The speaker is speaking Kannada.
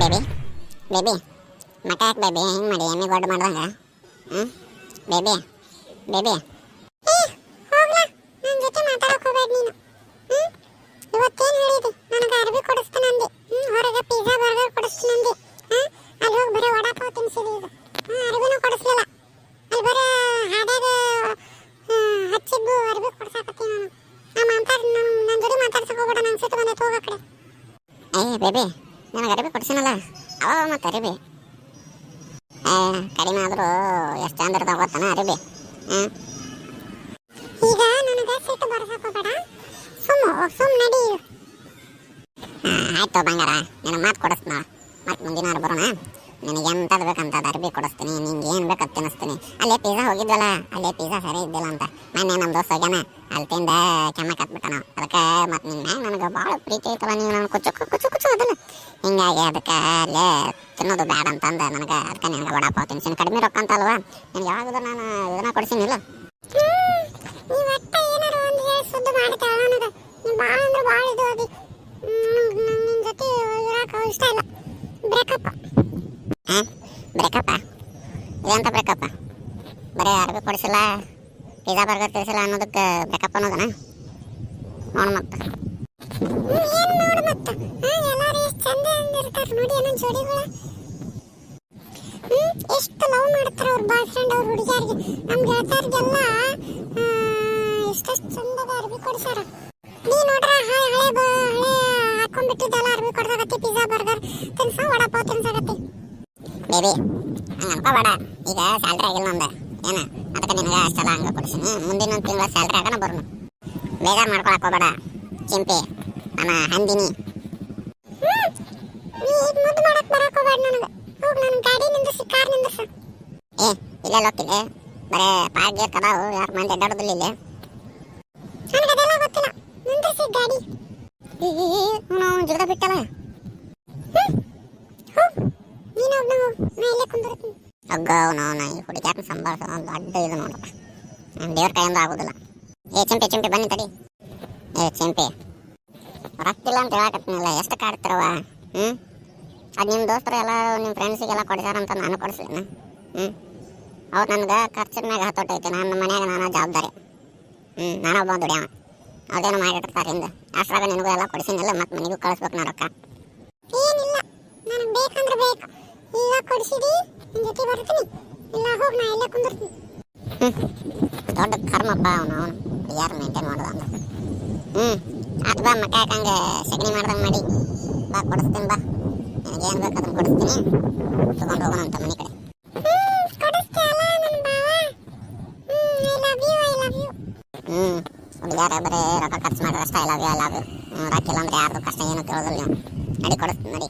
ಬೇಬಿ ಬೇಬಿ ಮಕ ಯಾಕೆ ಬೇಬಿ ಹಿಂಗೆ ಮಾಡಿ ಎಮ್ಮೆ ಗೊಡ್ಡ ಮಾಡ್ದಂಗ ಬೇಬಿ ಬೇಬಿ ಹೋಗ್ಲಾ ನನ್ನ ಜೊತೆ ಮಾತಾಡಕ್ಕೆ ಹೋಗ್ಬೇಡ ನೀನು. ಇವತ್ತೇನು ಹೇಳಿದೆ ನನಗೆ ಅರ್ಬಿ ಕೊಡಿಸ್ತಾನೆ ಅಂದೆ. ಹೊರಗೆ ಪಿಜ್ಜಾ ಬರ್ಗರ್ ಕೊಡಿಸ್ತಾನೆ ಅಂದೆ. ಅಲ್ಲಿ ಹೋಗಿ ಬರೀ ವಡಾಪಾವ್ ತಿನ್ಸಿದೆ ಈಗ. ಅರ್ಬಿನೂ ಕೊಡಿಸ್ಲಿಲ್ಲ. ಅಲ್ಲಿ ಬರೀ ಹಾಡ್ಯಾಗ ಹಚ್ಚಿದ್ದು ಅರ್ಬಿ ಕೊಡ್ಸಾಕತ್ತೀನಿ ನಾನು. ನನ್ನ ಜೊತೆ ಮಾತಾಡ್ಸಕ್ಕೆ ಹೋಗ್ಬೇಡ, ನಂಗೆ ಸಿಟ್ಟು ಬಂದೈತೆ, ಹೋಗ ಕಡೆ. ಬೇಬಿ ನನಗೆ ಅರಿವಿ ಕೊಡ್ಸಿನಲ್ಲ ಅವ ಮತ್ತೆ ಅರಿವಿ ಕಡಿಮೆ ಆದರೂ ಎಷ್ಟು ಅಂದ್ರೆ ತಗೋತಾನ ಅರಿವಿ. ಈಗ ನನಗೆ ಸಿಟ್ಟು ಬರ್ಸಕ್ಕೆ ಹೋಗ್ಬೇಡ, ಸುಮ್ಮ ನಡಿ. ಆಯ್ತು ಬಂಗಾರ, ನನಗೆ ಮಾತು ಕೊಡಿಸ್ತಾನ. ಮತ್ತೆ ಮುಂದಿನ ಬರೋಣ. ನನಗೆ ಎಂಥದ್ದು ಬೇಕಂತದ್ದು ಅರ್ಬಿ ಕೊಡಿಸ್ತೀನಿ, ನಿಂಗೆ ಏನು ಬೇಕಂತ ತಿನ್ನಿಸ್ತೀನಿ. ಅಲ್ಲೇ ಪಿಜ್ಜಾ ಹೋಗಿದ್ವಲ್ಲ, ಅಲ್ಲೇ ಪಿಜ್ಜಾ ಸರಿ ಇದ್ದಿಲ್ಲ ಅಂತ ಮೊನ್ನೆ ನಮ್ಮ ದೋಸ್ತ ಹೋಗ್ಯಾನ, ಅಲ್ಲಿ ತಿಂದ ಕೆಮ್ಮಕ್ಕೆ ಹತ್ಬಿಟ್ಟ ನಾವು. ಅದಕ್ಕೆ ಮತ್ತು ನಿನ್ನ ಮ್ಯಾಗ ನನಗೆ ಭಾಳ ಪ್ರೀತಿ ಐತಲ್ಲ, ನೀವು ನಾನು ಕುಚ್ಚು ಕುಚ್ಚು ಕುಚ್ಚು ಅದಲ್ಲ. ಹಿಂಗಾಗಿ ಅದಕ್ಕೆ ಅಲ್ಲೇ ತಿನ್ನೋದು ಬ್ಯಾಡ ಅಂತಂದು ನನಗೆ. ಅದಕ್ಕೆ ನಿನಗೆ ವಡಾಪಾವ್ ತಿನ್ಸಿನಿ, ಕಡಿಮೆ ರೊಕ್ಕ ಅಂತ ಅಲ್ವಾ. ನನಗೆ ಯಾವಾಗಲೂ ನಾನು ಇದನ್ನ ಕೊಡಿಸಿನಿಲ್ಲ. ನೀವು ಒಟ್ಟ ಏನಾರು ಒಂದು ಹೇಳಿ ಸುದ್ದಿ ಮಾಡ್ತಾಳ ನನಗೆ. ನೀವು ಭಾಳ ಅಂದ್ರೆ ಭಾಳ ಇದು ಅದು. ನಂಗೆ ನಿನ್ನ ಜೊತೆ ಇರೋಕೆ ಇಷ್ಟ ಇಲ್ಲ. ಬ್ರೇಕಪ್. ಬ್ರೇಕಪ್ಪ? ಇದಂತ ಬ್ರೇಕಪ್ಪ? ಬರೀ ಅರ್ಬಿ ಕೊಡಿಸಿಲ್ಲ, ಪಿಜ್ಜಾ ಬರ್ಗರ್ ತಿನ್ಸಿಲ್ಲ ಅನ್ನೋದಕ್ಕೆ ಬ್ರೇಕಪ್ ಅನ್ನೋದನ? ನೋಡು ಮತ್ತೆ ಏನು ನೋಡು ಮತ್ತೆ. ಎಲ್ಲರೂ ಎಷ್ಟು ಚಂದ ಅಂದಿರ್ತಾರೆ ನೋಡಿ ಏನೋ ಜೋಡಿಗಳ. ಎಷ್ಟು ಲವ್ ಮಾಡ್ತಾರೆ ಅವ್ರ ಬಾಯ್ ಫ್ರೆಂಡ್ ಅವ್ರ ಹುಡುಗಿಯರಿಗೆ. ನಮ್ಮ ಗೆಳತಿಯರಿಗೆಲ್ಲ ಎಷ್ಟೆಷ್ಟು ಚಂದದ ಅರ್ಬಿ ಕೊಡಿಸ್ಯಾರ. ನೀ ನೋಡ್ರ ಹಳೆ ಹಾಕೊಂಡ್ಬಿಟ್ಟಿದ್ದೆಲ್ಲ ಅರ್ಬಿ ಕೊಡ್ಸಾಕತ್ತಿ, ಪಿಜ್ಜಾ ಬರ್ಗರ್ ತಿನ್ಸ, ವಡಾಪಾವ್ ತಿನ್ಸಾಕತ್ತಿ. ಬೇಬಿ ಹಂಗೆ ಅನ್ಕೋಬೇಡ. ಈಗ ಸ್ಯಾಲ್ರಿ ಆಗಿಲ್ಲ ನಂದು ಏನು, ಅದಕ್ಕೆ ನಿನಗೆ ಅಷ್ಟೆಲ್ಲ ಹಂಗೆ ಕೊಡಿಸಿನಿ. ಮುಂದಿನ ಒಂದು ತಿಂಗಳ ಸ್ಯಾಲ್ರಿ ಆಗೋಣ ಬರೋಣ. ಬೇಜಾರು ಮಾಡ್ಕೊಳಕ್ಕೆ ಹೋಗ್ಬೇಡ ಚಿಂಪಿ, ನಾನು ಹಂದಿನಿ. ನೀ ಈಗ ಮುದ್ದು ಮಾಡಕ್ಕೆ ಬರಕ್ಕೆ ಹೋಗ್ಬೇಡ ನನಗೆ. ಹೋಗಿ ನನ್ನ ಗಾಡಿ ನಿಂದಿಸಿ, ಕಾರ್ ನಿಂದಿಸ. ಇಲ್ಲೆಲ್ಲ ಹೋಗ್ತಿದ್ದೆ, ಬರೇ ಪಾರ್ಕ್ ಗೇಟ್ ಅದಾವು, ಯಾರು ಮಂದಿ ಅಡ್ಡಾಡೋದಿಲ್ಲ ಇಲ್ಲಿ. ನನಗೆ ಅದೆಲ್ಲ ಗೊತ್ತಿಲ್ಲ, ನಿಂದಿಸಿ ಗಾಡಿ. ನಾವು ಜಿಗದ ಬಿಟ್ಟಲ್ಲ. ನೀನು ಒಬ್ಬನ ಹೋಗು, ನಾ ಇಲ್ಲೇ ಕುಂದಿರ್ತೀನಿ. ಅಗ್ಗ ನಾವು ಈ ಹುಡುಗ್ಯಾರನ್ನ ಸಂಭಾಳಿಸೋ ಒಂದು ದೊಡ್ಡ ಇದು ನೋಡಪ್ಪ, ದೇವ್ರ ಕೈಯಿಂದ ಆಗೋದಿಲ್ಲ. ಚಿಂಪಿ ಬನ್ನಿ ತಡಿ. ಚಿಂಪಿ ರೊಕ್ಕಿಲ್ಲ ಅಂತ ಹೇಳಕತ್ತೀನಿಲ್ಲ, ಎಷ್ಟು ಕಾಡ್ತಿರವ? ಅದು ನಿಮ್ಮ ದೋಸ್ತರು ಎಲ್ಲ ನಿಮ್ಮ ಫ್ರೆಂಡ್ಸಿಗೆಲ್ಲ ಕೊಡ್ಸಾರಂತ ನಾನು ಕೊಡಿಸ್ಲೇನ? ಅವ್ರು ನನಗೆ ಖರ್ಚಿನ ಮ್ಯಾಗ ಹತ್ತೊಟ್ಟೈತಿ. ನನ್ನ ಮನ್ಯಾಗ ನಾನು ಜವಾಬ್ದಾರಿ. ನಾನೊಬ್ಬ ದುಡಿಯವ, ಅವ್ರದೇನೋ ಮಾಡಿರ್ತಾರೆ ಹಿಂದೆ. ಅಷ್ಟ್ರಾಗ ನಿನಗೂ ಎಲ್ಲ ಕೊಡಿಸಿನಿಲ್ಲ, ಮತ್ತು ಮನೆಗೂ ಕಳಿಸ್ಬೇಕು ನಾ ರೊಕ್ಕ. ಏನಿಲ್ಲ, ನನಗೆ ಬೇಕಂದ್ರೆ ಬೇಕು. ಈಗ ಕೊಡಿಸಿದಿ, ನಿನ್ನ ಜೊತೆ ಬರ್ತೀನಿ. ಇಲ್ಲ ಹೋಗಿ, ನಾ ಇಲ್ಲೇ ಕುಂದಿರ್ತೀನಿ. ದೊಡ್ಡ ಕರ್ಮಪ್ಪ ಅವನು ಯಾರು ಮೇಂಟೈನ್ ಮಾಡೋದು ಅಂದ್ರೆ. ಆತು ಬಾ, ಮಕ್ಕ ಯಾಕಂಗೆ ಸಗಣಿ ಮಾಡ್ದಂಗೆ ಮಾಡಿ ಬಾ, ಕೊಡಿಸ್ತೀನಿ ಬಾ. ನನಗೇನು ಬೇಕು ಅದನ್ನು ಕೊಡಿಸ್ತೀನಿ, ತೊಗೊಂಡು ಹೋಗೋಣ ಅಂತ ಮನೆ ಕಡೆ. ಕೊಡಿಸ್ತೀಯಲ್ಲ ನನ್ನ ಭಾವ? I love you. ಹುಡುಗ್ಯಾರ ಬರೀ ರೊಕ್ಕ ಖರ್ಚು ಮಾಡೋದಷ್ಟೇ ಐ ಲವ್ ಯು. ರೊಕ್ಕ ಇಲ್ಲ ಅಂದ್ರೆ ಯಾರ್ದು ಕಷ್ಟ ಏನು ಕೇಳೋದಿಲ್ಲ ನೀವು. ನಡಿ ಕೊಡಿಸ್ತೀನಿ ನಡಿ.